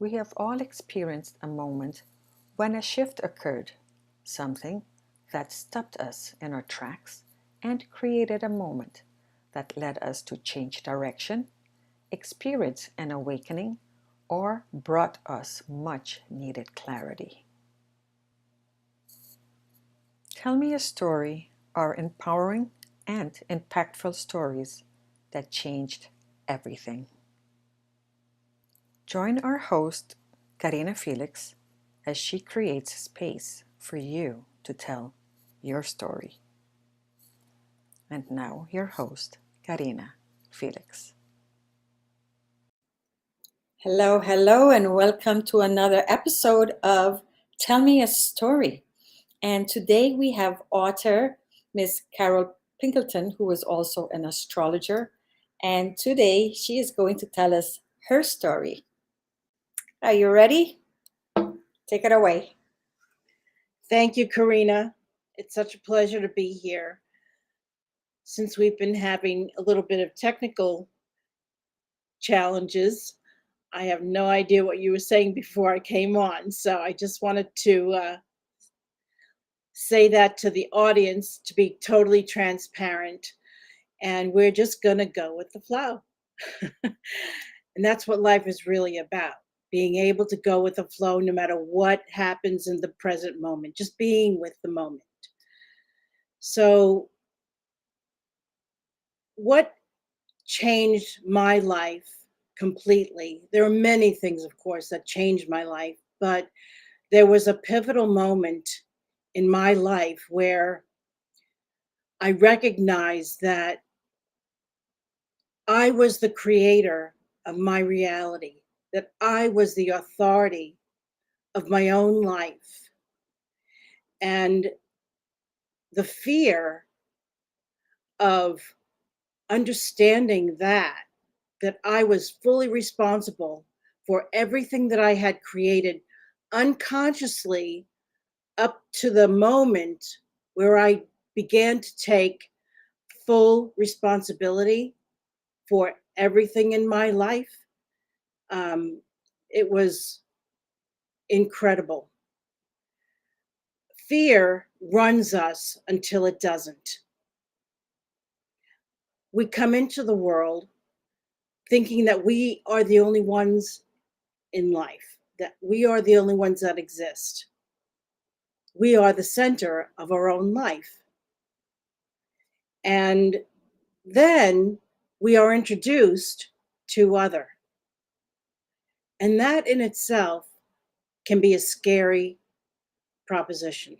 We have all experienced a moment when a shift occurred, something that stopped us in our tracks and created a moment that led us to change direction, experience an awakening, or brought us much needed clarity. Tell me a story or empowering and impactful stories that changed everything. Join our host, Karina Felix, as she creates space for you to tell your story. And now, your host, Karina Felix. Hello, hello, and welcome to another episode of Tell Me a Story. And today we have author Miss Carol Pilkington, who is also an astrologer. And today she is going to tell us her story. Are you ready? Take it away. Thank you, Karina. It's such a pleasure to be here. Since we've been having a little bit of technical challenges, I have no idea what you were saying before I came on. So I just wanted to say that to the audience to be totally transparent. And we're just going to go with the flow. And that's what life is really about, being able to go with the flow no matter what happens in the present moment, just being with the moment. So, what changed my life completely? There are many things, of course, that changed my life, but there was a pivotal moment in my life where I recognized that I was the creator of my reality, that I was the authority of my own life. And the fear of understanding that I was fully responsible for everything that I had created unconsciously up to the moment where I began to take full responsibility for everything in my life. It was incredible. Fear runs us until it doesn't. We come into the world thinking that we are the only ones in life, that we are the only ones that exist. We are the center of our own life. And then we are introduced to other. And that in itself can be a scary proposition,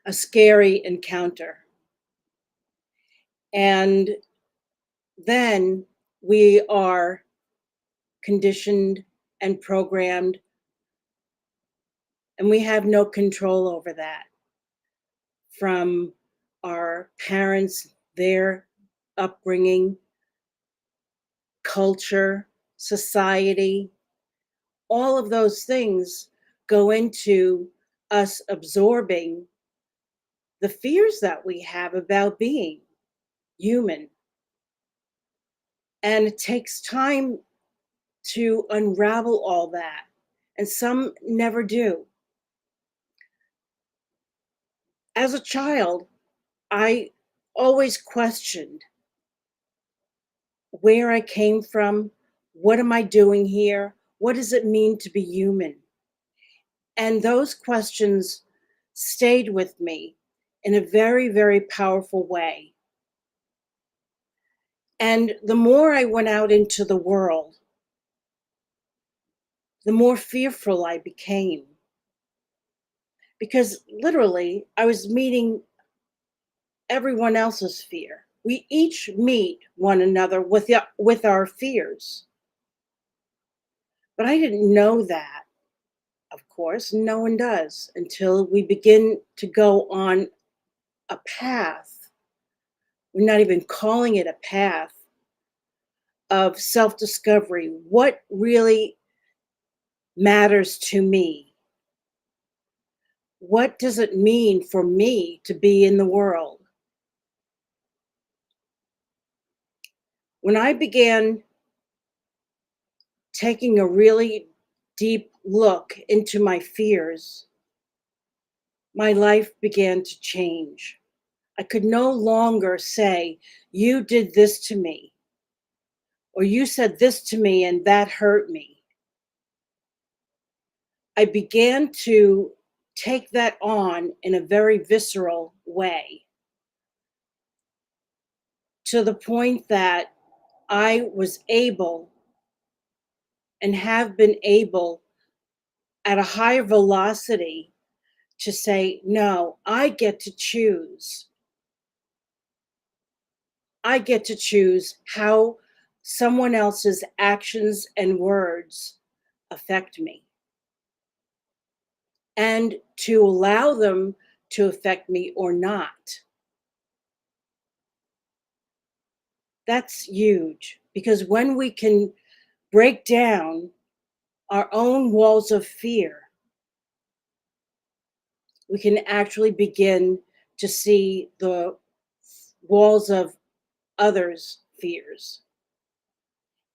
a scary encounter. And then we are conditioned and programmed, and we have no control over that, from our parents, their upbringing, culture, society. All of those things go into us absorbing the fears that we have about being human. And it takes time to unravel all that. And some never do. As a child, I always questioned where I came from. What am I doing here? What does it mean to be human? And those questions stayed with me in a very, very powerful way. And the more I went out into the world, the more fearful I became. Because literally, I was meeting everyone else's fear. We each meet one another with our fears. But I didn't know that, of course. No one does until we begin to go on a path. We're not even calling it a path of self-discovery. What really matters to me? What does it mean for me to be in the world? When I began taking a really deep look into my fears, my life began to change. I could no longer say, "You did this to me," or "You said this to me and that hurt me." I began to take that on in a very visceral way, to the point that I was able and have been able at a higher velocity to say, no, I get to choose. I get to choose how someone else's actions and words affect me, and to allow them to affect me or not. That's huge, because when we can break down our own walls of fear, we can actually begin to see the walls of others' fears.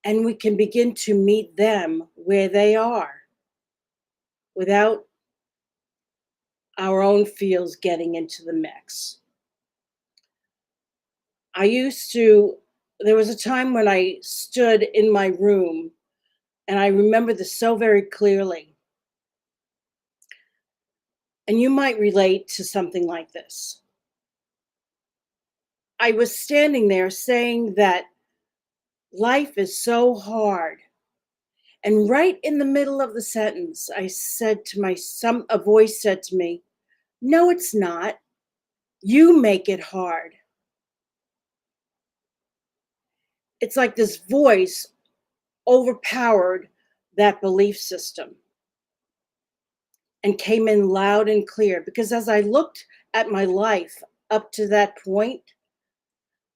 And we can begin to meet them where they are without our own feels getting into the mix. There was a time when I stood in my room, and I remember this so very clearly. And you might relate to something like this. I was standing there saying that life is so hard. And right in the middle of the sentence, I said to a voice said to me, "No, it's not. You make it hard." It's like this voice overpowered that belief system and came in loud and clear. Because as I looked at my life up to that point,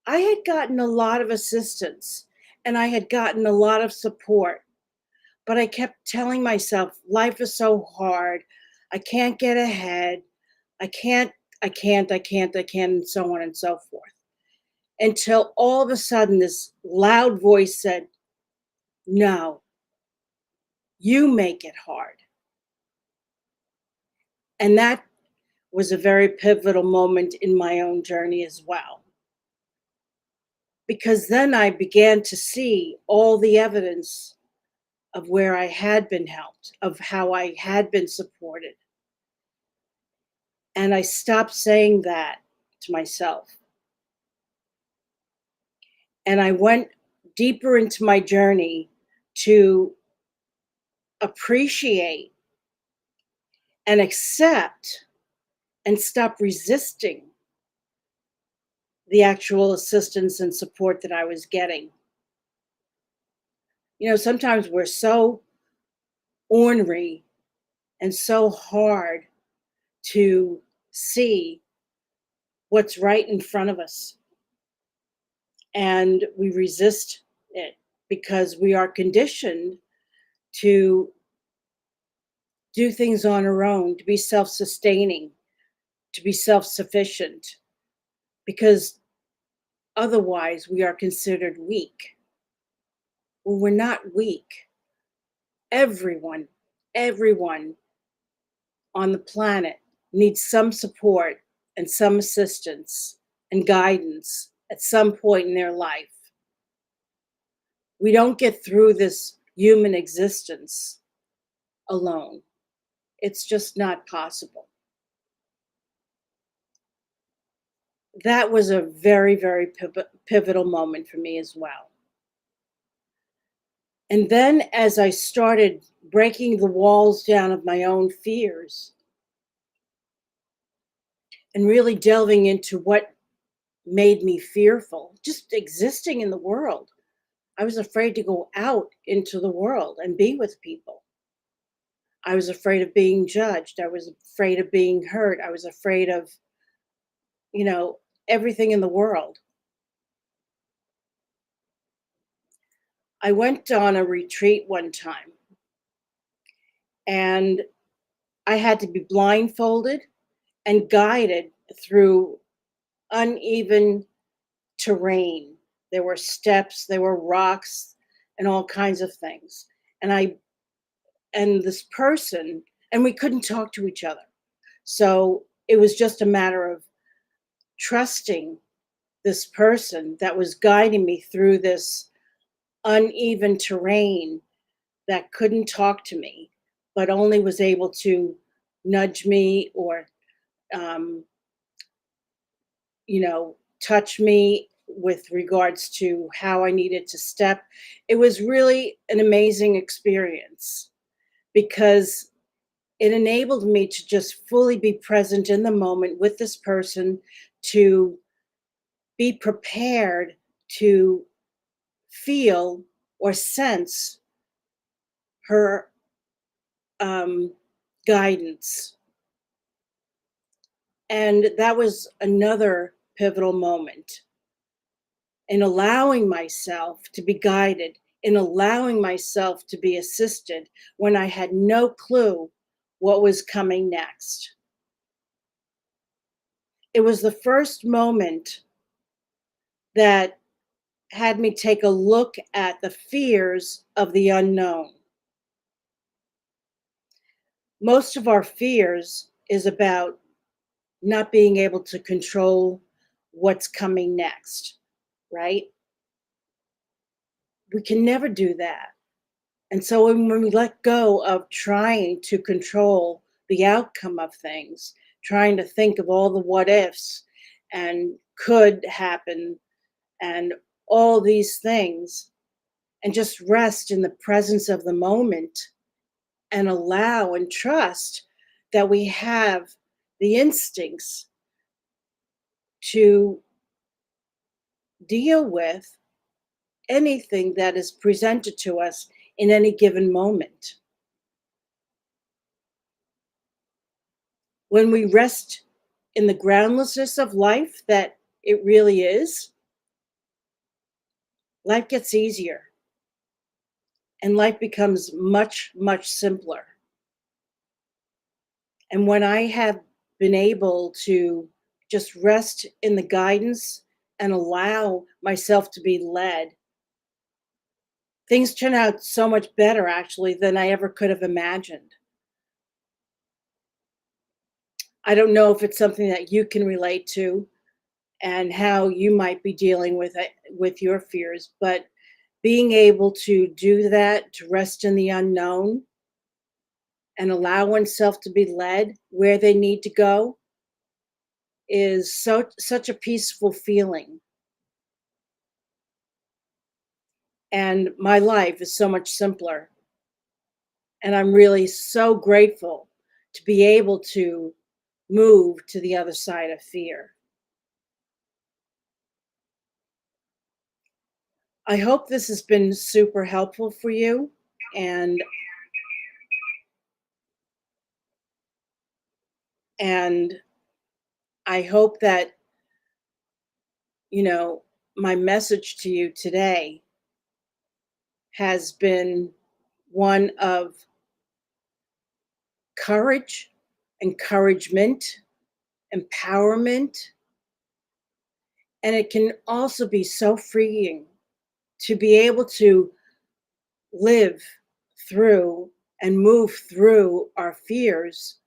I had gotten a lot of assistance and I had gotten a lot of support. But I kept telling myself, life is so hard. I can't get ahead. I can't, and so on and so forth. Until all of a sudden, this loud voice said, "No, you make it hard." And that was a very pivotal moment in my own journey as well. Because then I began to see all the evidence of where I had been helped, of how I had been supported. And I stopped saying that to myself. And I went deeper into my journey to appreciate and accept and stop resisting the actual assistance and support that I was getting. Sometimes we're so ornery and so hard to see what's right in front of us. And we resist it because we are conditioned to do things on our own, to be self-sustaining, to be self-sufficient, because otherwise we are considered weak. Well, we're not weak. Everyone on the planet needs some support and some assistance and guidance at some point in their life. We don't get through this human existence alone. It's just not possible. That was a very, very pivotal moment for me as well. And then as I started breaking the walls down of my own fears and really delving into what made me fearful, just existing in the world, I was afraid to go out into the world and be with people. I was afraid of being judged. I was afraid of being hurt. I was afraid of, everything in the world. I went on a retreat one time, and I had to be blindfolded and guided through uneven terrain. There were steps, there were rocks, and all kinds of things. and this person, and we couldn't talk to each other. So it was just a matter of trusting this person that was guiding me through this uneven terrain that couldn't talk to me, but only was able to nudge me or, um, touch me with regards to how I needed to step. It was really an amazing experience because it enabled me to just fully be present in the moment with this person, to be prepared to feel or sense her guidance. And that was another pivotal moment in allowing myself to be guided, in allowing myself to be assisted when I had no clue what was coming next. It was the first moment that had me take a look at the fears of the unknown. Most of our fears is about not being able to control what's coming next, right? We can never do that. And so when we let go of trying to control the outcome of things, trying to think of all the what ifs and could happen and all these things, and just rest in the presence of the moment and allow and trust that we have the instincts to deal with anything that is presented to us in any given moment. When we rest in the groundlessness of life that it really is, life gets easier and life becomes much, much simpler. And when I have been able to just rest in the guidance and allow myself to be led, things turn out so much better actually than I ever could have imagined. I don't know if it's something that you can relate to and how you might be dealing with it with your fears, but being able to do that, to rest in the unknown and allow oneself to be led where they need to go, is such a peaceful feeling. And my life is so much simpler. And I'm really so grateful to be able to move to the other side of fear. I hope this has been super helpful for you. And and I hope that, you know, my message to you today has been one of courage, encouragement, empowerment, and it can also be so freeing to be able to live through and move through our fears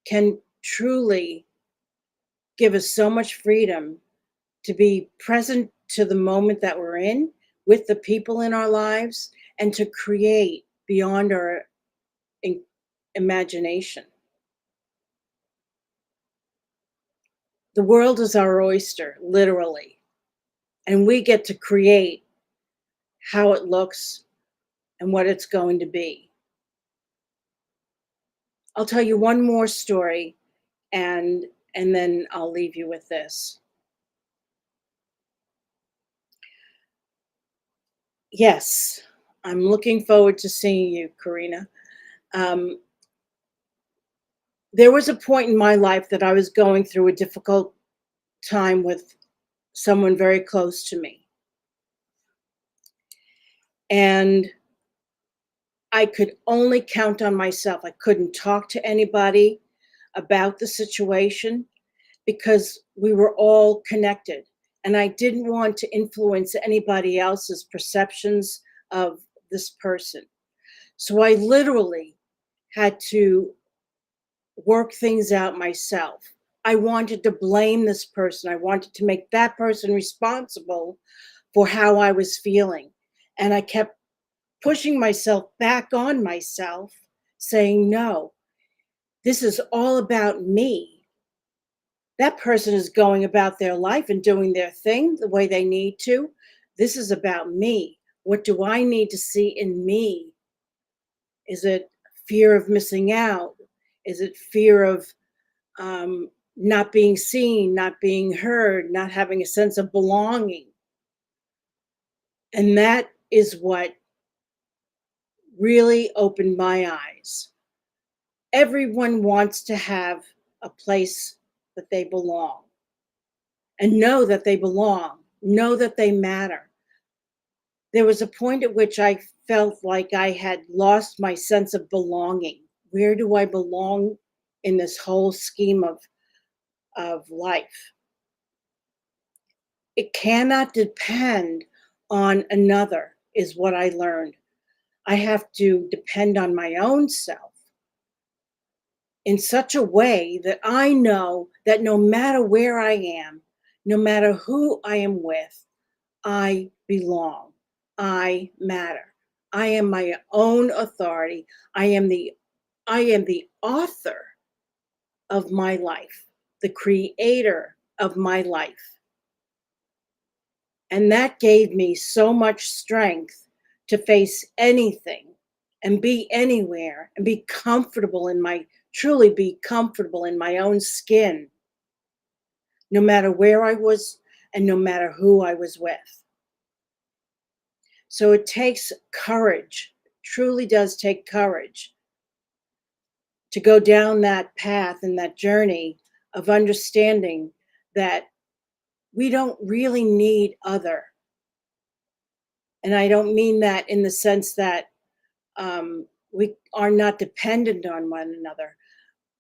can truly give us so much freedom to be present to the moment that we're in with the people in our lives and to create beyond our imagination. The world is our oyster, literally, and we get to create how it looks and what it's going to be. I'll tell you one more story and then I'll leave you with this. Yes, I'm looking forward to seeing you, Karina. Um, there was a point in my life that I was going through a difficult time with someone very close to me. And I could only count on myself. I couldn't talk to anybody about the situation because we were all connected. And I didn't want to influence anybody else's perceptions of this person. So I literally had to work things out myself. I wanted to blame this person. I wanted to make that person responsible for how I was feeling. And I kept pushing myself back on myself, saying, no, this is all about me. That person is going about their life and doing their thing the way they need to. This is about me. What do I need to see in me? Is it fear of missing out? Is it fear of not being seen, not being heard, not having a sense of belonging? And that is what really opened my eyes. Everyone wants to have a place that they belong and know that they belong, know that they matter. There was a point at which I felt like I had lost my sense of belonging. Where do I belong in this whole scheme of life? It cannot depend on another, is what I learned. I have to depend on my own self in such a way that I know that no matter where I am, no matter who I am with, I belong. I matter. I am my own authority. I am the author of my life, the creator of my life. And that gave me so much strength to face anything and be anywhere and be comfortable in my, truly be comfortable in my own skin, no matter where I was and no matter who I was with. So it takes courage, truly does take courage to go down that path and that journey of understanding that we don't really need other. And I don't mean that in the sense that we are not dependent on one another,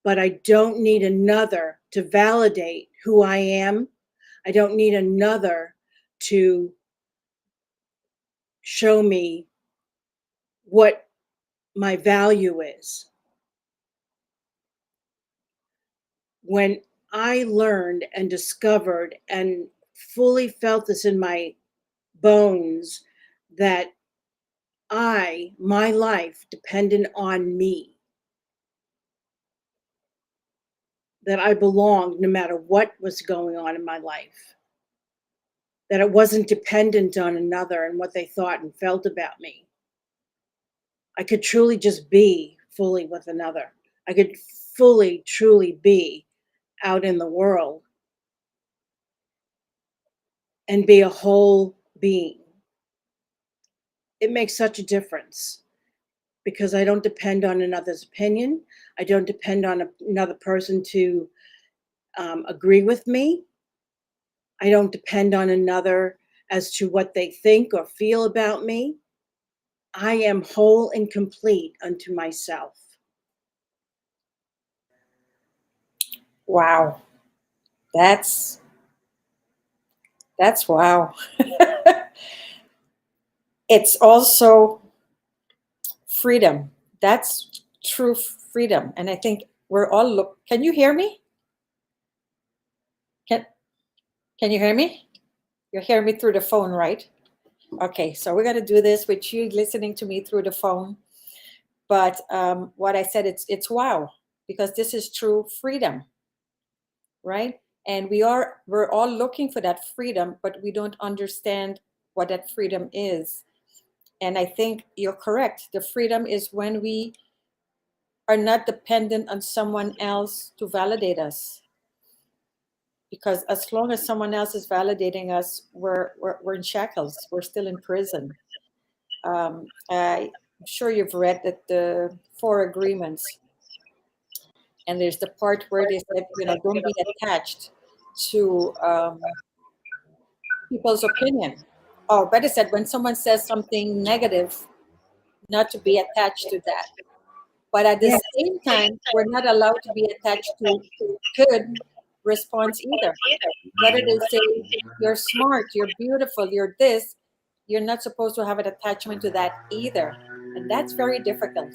but I don't need another to validate who I am. I don't need another to show me what my value is. When I learned and discovered and fully felt this in my bones that my life depended on me, that I belonged no matter what was going on in my life, that it wasn't dependent on another and what they thought and felt about me. I could truly just be fully with another. I could fully, truly be out in the world and be a whole being. It makes such a difference because I don't depend on another's opinion. I don't depend on another person to agree with me. I don't depend on another as to what they think or feel about me. I am whole and complete unto myself. Wow. That's wow. It's also freedom. That's true freedom. And I think we're all can you hear me? Can can you hear me? You're hearing me through the phone, right? Okay, so we're gonna do this with you listening to me through the phone. But what I said, it's wow, because this is true freedom, right? And we're all looking for that freedom, but we don't understand what that freedom is. And I think you're correct. The freedom is when we are not dependent on someone else to validate us. Because as long as someone else is validating us, we're in shackles. We're still in prison. I'm sure you've read that the four agreements, and there's the part where they said, don't be attached to people's opinion. Or better said, when someone says something negative, not to be attached to that. But at the Yes. same time, we're not allowed to be attached to good response either. Whether they say you're smart, you're beautiful, you're this, you're not supposed to have an attachment to that either. And that's very difficult.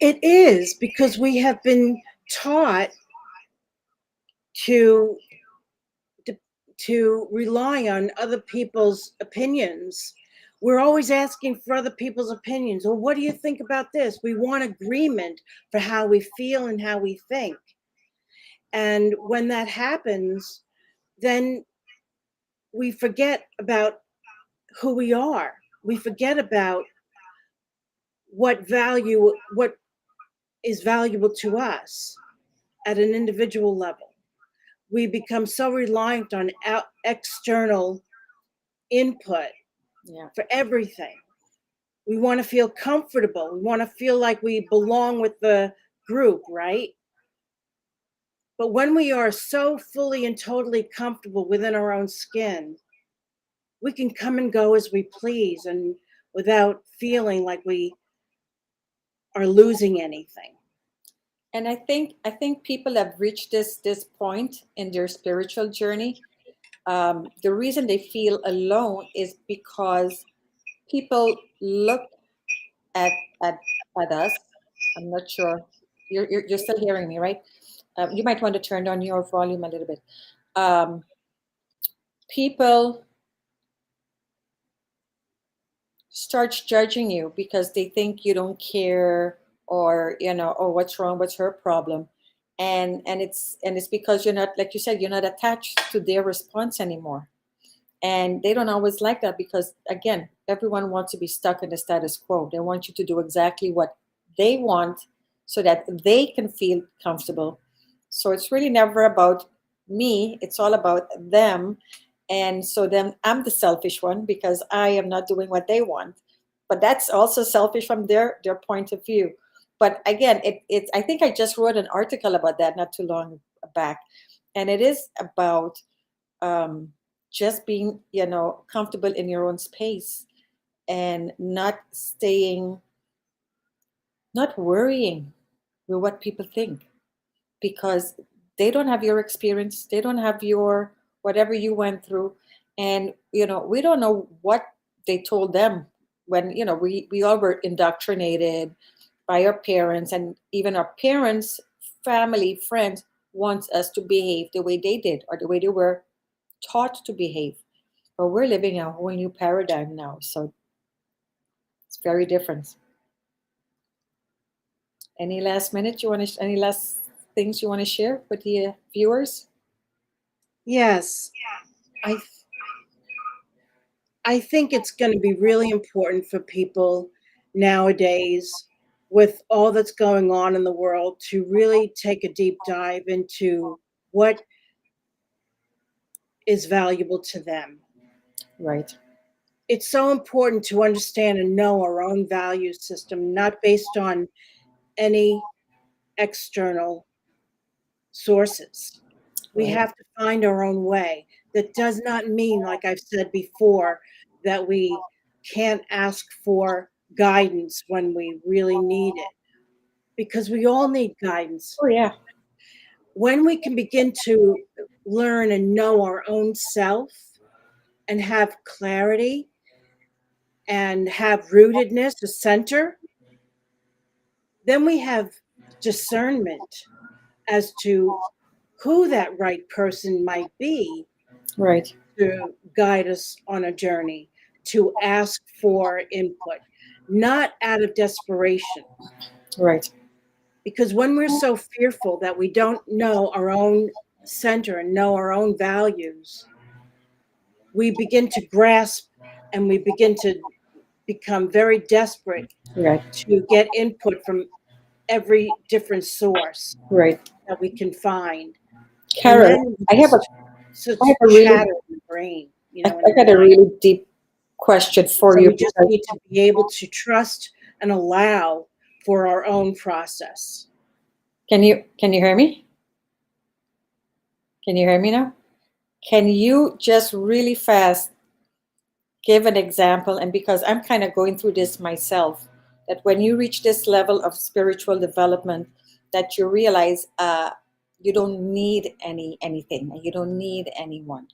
It is, because we have been taught to to rely on other people's opinions. We're always asking for other people's opinions. Well, what do you think about this? We want agreement for how we feel and how we think. And when that happens, then we forget about who we are. We forget about what is valuable to us at an individual level. We become so reliant on external input Yeah. for everything. We want to feel comfortable. We want to feel like we belong with the group, right? But when we are so fully and totally comfortable within our own skin, we can come and go as we please and without feeling like we are losing anything. And I think people have reached this point in their spiritual journey. The reason they feel alone is because people look at at at us. I'm not sure. You're still hearing me, right? You might want to turn down your volume a little bit. Um, People starts judging you because they think you don't care, or oh, what's wrong, what's her problem. And it's because you're not, like you said, you're not attached to their response anymore. And they don't always like that, because again, everyone wants to be stuck in the status quo. They want you to do exactly what they want so that they can feel comfortable. So it's really never about me, it's all about them. And so then I'm the selfish one because I am not doing what they want. But that's also selfish from their point of view. But again, it's I think I just wrote an article about that not too long back. And it is about um, just being comfortable in your own space, and not worrying with what people think, because they don't have your experience, they don't have your whatever you went through. And we don't know what they told them when we all were indoctrinated by our parents, and even our parents, family, friends wants us to behave the way they did, or the way they were taught to behave. But we're living a whole new paradigm now, so it's very different. Any last minute you want to? Any last things you want to share with the viewers? Yes, I I think it's going to be really important for people nowadays, with all that's going on in the world, to really take a deep dive into what is valuable to them. Right. It's so important to understand and know our own value system, not based on any external sources. We Right. have to find our own way. That does not mean, like I've said before, that we can't ask for guidance when we really need it, because we all need guidance. Oh yeah. When we can begin to learn and know our own self and have clarity and have rootedness, a center, then we have discernment as to who that right person might be Right. to guide us on a journey, to ask for input, not out of desperation. Right. Because when we're so fearful that we don't know our own center and know our own values, we begin to grasp and we begin to become very desperate Right. to get input from every different source Right. that we can find. And Carol, then we I have a just I such have a really chatter in the brain, in I the got a mind. really deep question for So you we just because need to be able to trust and allow for our own process. can you hear me? Can you hear me now? Can you just really fast give an example? And because I'm kind of going through this myself, that when you reach this level of spiritual development, that you realize you don't need anything, and you don't need anyone.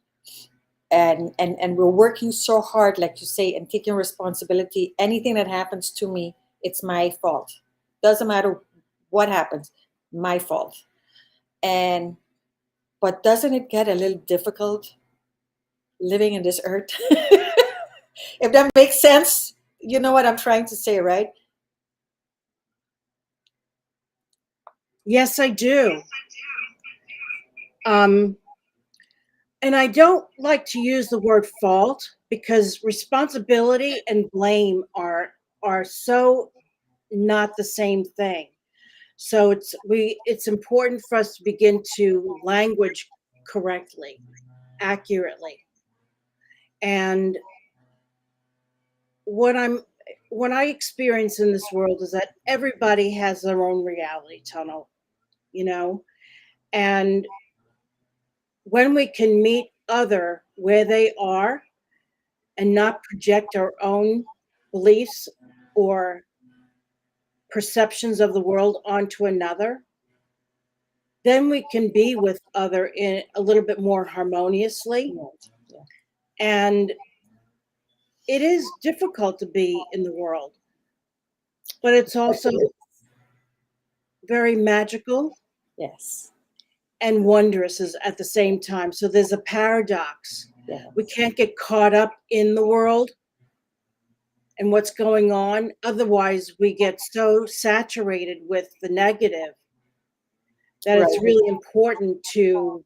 and we're working so hard, like you say, and taking responsibility. Anything that happens to me, it's my fault. Doesn't matter what happens, my fault. And but doesn't it get a little difficult living in this earth? If that makes sense, you know what I'm trying to say, right? Yes, I do. And I don't like to use the word fault because responsibility and blame are so not the same thing. So it's important for us to begin to language correctly, accurately. And what I'm what I experience in this world is that everybody has their own reality tunnel, you know, and when we can meet other where they are and not project our own beliefs or perceptions of the world onto another, then we can be with other in a little bit more harmoniously. Right. Yeah. And it is difficult to be in the world, but it's also very magical Yes. and wondrous at the same time. So there's a paradox. Yeah. We can't get caught up in the world and what's going on. Otherwise, we get so saturated with the negative that Right. it's really important to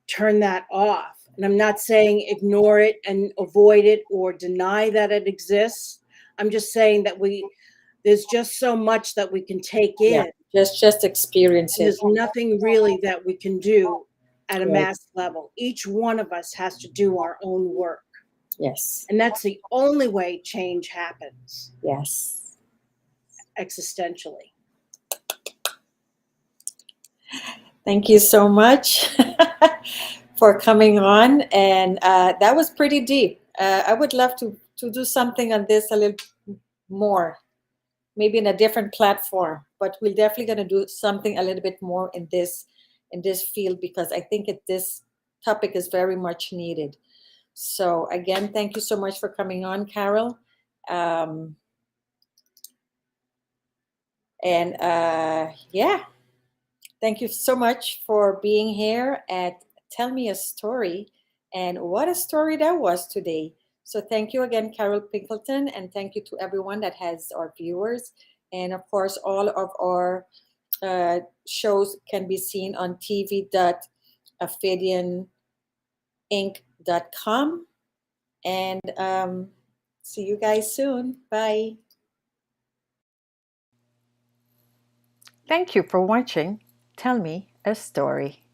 turn that off. And I'm not saying ignore it and avoid it or deny that it exists. I'm just saying that there's just so much that we can take Yeah. in. Just experience And it. there's nothing really that we can do at a Right. mass level. Each one of us has to do our own work. Yes. And that's the only way change happens Yes. existentially. Thank you so much for coming on. And that was pretty deep. I would love to do something on this a little more, maybe in a different platform, but we're definitely going to do something a little bit more in this field, because I think this topic is very much needed. So again, thank you so much for coming on, Carol. Yeah, thank you so much for being here at Tell Me a Story. And what a story that was today. So thank you again, Carol Pinkleton, and thank you to everyone that has our viewers. And of course, all of our shows can be seen on tv.aphedianinc.com. And see you guys soon. Bye. Thank you for watching Tell Me a Story.